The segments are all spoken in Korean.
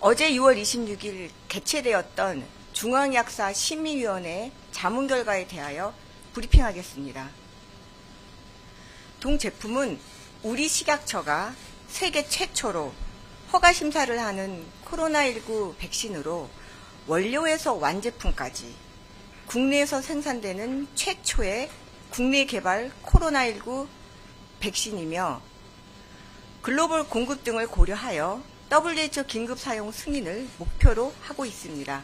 어제 6월 26일 개최되었던 중앙약사 심의위원회 자문 결과에 대하여 브리핑하겠습니다. 동 제품은 우리 식약처가 세계 최초로 허가 심사를 하는 코로나19 백신으로 원료에서 완제품까지 국내에서 생산되는 최초의 국내 개발 코로나19 백신이며 글로벌 공급 등을 고려하여 WHO 긴급 사용 승인을 목표로 하고 있습니다.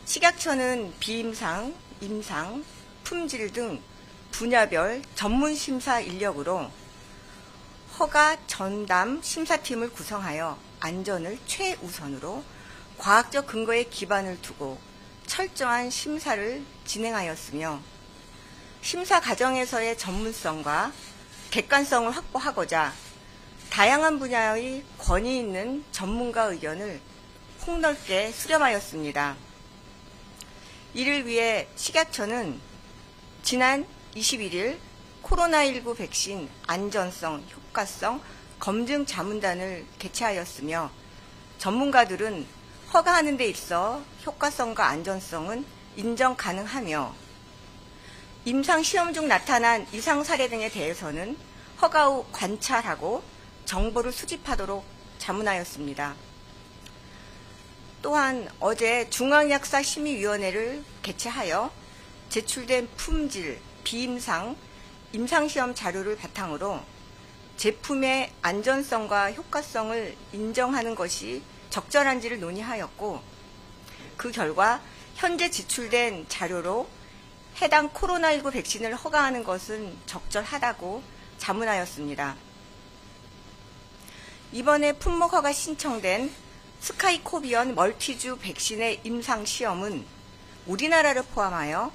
식약처는 비임상, 임상, 품질 등 분야별 전문 심사 인력으로 허가 전담 심사팀을 구성하여 안전을 최우선으로 과학적 근거에 기반을 두고 철저한 심사를 진행하였으며 심사 과정에서의 전문성과 객관성을 확보하고자 다양한 분야의 권위 있는 전문가 의견을 폭넓게 수렴하였습니다. 이를 위해 식약처는 지난 21일 코로나19 백신 안전성, 효과성 검증 자문단을 개최하였으며 전문가들은 허가하는 데 있어 효과성과 안전성은 인정 가능하며 임상시험 중 나타난 이상 사례 등에 대해서는 허가 후 관찰하고 정보를 수집하도록 자문하였습니다. 또한 어제 중앙약사심의위원회를 개최하여 제출된 품질, 비임상, 임상시험 자료를 바탕으로 제품의 안전성과 효과성을 인정하는 것이 적절한지를 논의하였고 그 결과 현재 제출된 자료로 해당 코로나19 백신을 허가하는 것은 적절하다고 자문하였습니다. 이번에 품목 허가 신청된 스카이코비언 멀티주 백신의 임상시험은 우리나라를 포함하여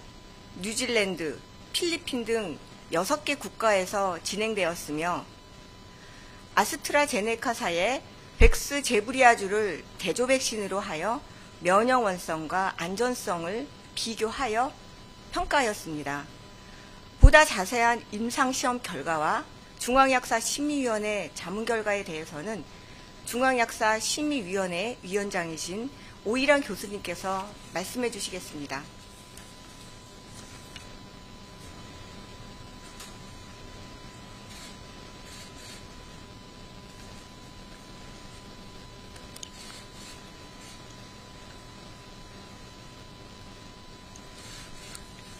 뉴질랜드, 필리핀 등 6개 국가에서 진행되었으며 아스트라제네카사의 백스제브리아주를 대조 백신으로 하여 면역 원성과 안전성을 비교하여 평가하였습니다. 보다 자세한 임상시험 결과와 중앙약사심의위원회 자문 결과에 대해서는 중앙약사심의위원회 위원장이신 오일환 교수님께서 말씀해 주시겠습니다.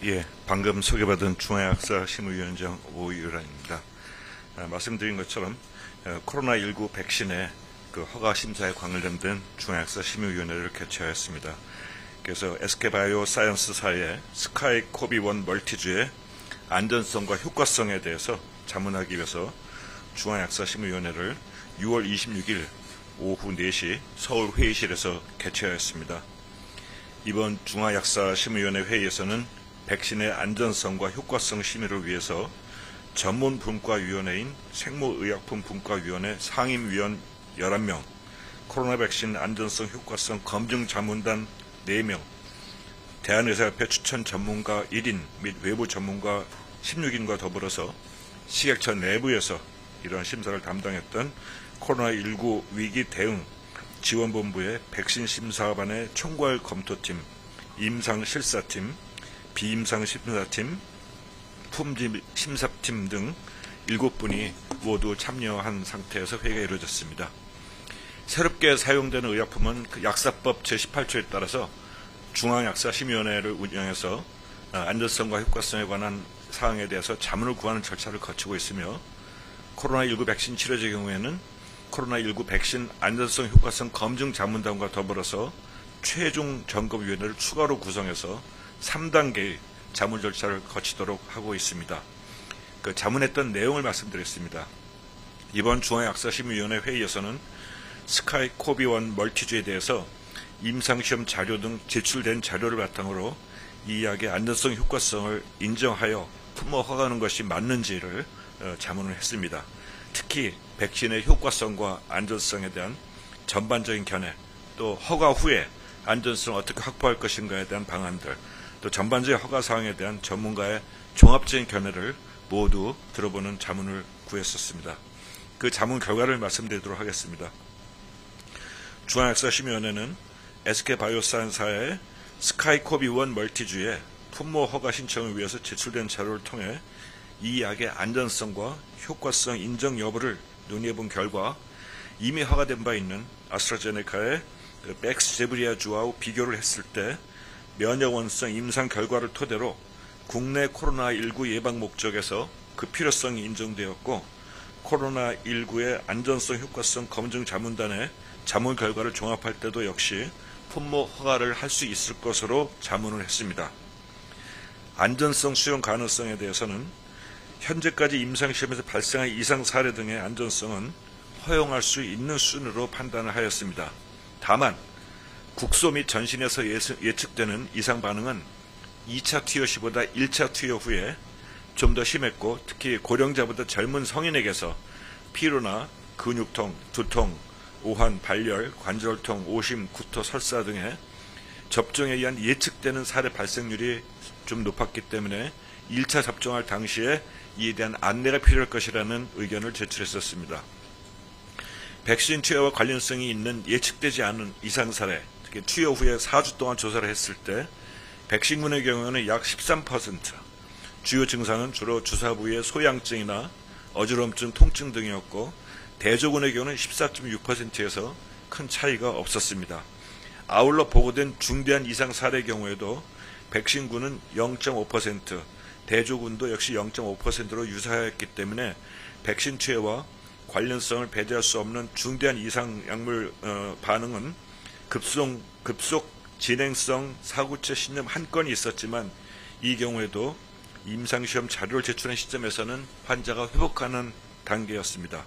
예, 방금 소개받은 중앙약사심의위원장 오일환입니다. 말씀드린 것처럼 코로나19 백신의 그 허가 심사에 관련된 중앙약사심의위원회를 개최하였습니다. 그래서 SK바이오사이언스사의 스카이코비1 멀티주의 안전성과 효과성에 대해서 자문하기 위해서 중앙약사심의위원회를 6월 26일 오후 4시 서울 회의실에서 개최하였습니다. 이번 중앙약사심의위원회 회의에서는 백신의 안전성과 효과성 심의를 위해서 전문분과위원회인 생물의약품분과위원회 상임위원 11명, 코로나 백신 안전성 효과성 검증 자문단 4명, 대한의사협회 추천 전문가 1인 및 외부 전문가 16인과 더불어서 식약처 내부에서 이러한 심사를 담당했던 코로나19 위기 대응 지원본부의 백신 심사반의 총괄 검토팀, 임상실사팀, 비임상심사팀, 품질 심사팀 등 7분이 모두 참여한 상태에서 회의가 이루어졌습니다. 새롭게 사용되는 의약품은 그 약사법 제18조에 따라서 중앙약사심의위원회를 운영해서 안전성과 효과성에 관한 사항에 대해서 자문을 구하는 절차를 거치고 있으며 코로나19 백신 치료제 경우에는 코로나19 백신 안전성 효과성 검증 자문단과 더불어서 최종 점검위원회를 추가로 구성해서 3단계의 자문 절차를 거치도록 하고 있습니다. 그 자문했던 내용을 말씀드렸습니다. 이번 중앙약사심의위원회 회의에서는 스카이코비1 멀티주에 대해서 임상시험 자료 등 제출된 자료를 바탕으로 이 약의 안전성 효과성을 인정하여 품목 허가하는 것이 맞는지를 자문을 했습니다. 특히 백신의 효과성과 안전성에 대한 전반적인 견해, 또 허가 후에 안전성을 어떻게 확보할 것인가에 대한 방안들, 또 전반적인 허가 사항에 대한 전문가의 종합적인 견해를 모두 들어보는 자문을 구했었습니다. 그 자문 결과를 말씀드리도록 하겠습니다. 중앙역사심의원회는 SK바이오사이언스사의 스카이코비1 멀티주의 품모 허가 신청을 위해서 제출된 자료를 통해 이 약의 안전성과 효과성 인정 여부를 논의해본 결과 이미 허가된 바 있는 아스트라제네카의 백스제브리아주와 비교를 했을 때 면역원성 임상 결과를 토대로 국내 코로나19 예방 목적에서 그 필요성이 인정되었고 코로나19의 안전성 효과성 검증 자문단의 자문 결과를 종합할 때도 역시 품목 허가를 할 수 있을 것으로 자문을 했습니다. 안전성 수용 가능성에 대해서는 현재까지 임상시험에서 발생한 이상 사례 등의 안전성은 허용할 수 있는 수준으로 판단을 하였습니다. 다만 국소 및 전신에서 예측되는 이상 반응은 2차 투여 시보다 1차 투여 후에 좀 더 심했고 특히 고령자보다 젊은 성인에게서 피로나 근육통, 두통, 오한, 발열, 관절통, 오심, 구토, 설사 등의 접종에 의한 예측되는 사례 발생률이 좀 높았기 때문에 1차 접종할 당시에 이에 대한 안내가 필요할 것이라는 의견을 제출했었습니다. 백신 투여와 관련성이 있는 예측되지 않은 이상 사례, 특히 투여 후에 4주 동안 조사를 했을 때 백신군의 경우에는 약 13%, 주요 증상은 주로 주사 부위의 소양증이나 어지럼증, 통증 등이었고 대조군의 경우는 14.6%에서 큰 차이가 없었습니다. 아울러 보고된 중대한 이상 사례 경우에도 백신군은 0.5%, 대조군도 역시 0.5%로 유사했기 때문에 백신 투여와 관련성을 배제할 수 없는 중대한 이상 약물 반응은 급속 진행성 사구체 신염 한 건이 있었지만 이 경우에도 임상시험 자료를 제출한 시점에서는 환자가 회복하는 단계였습니다.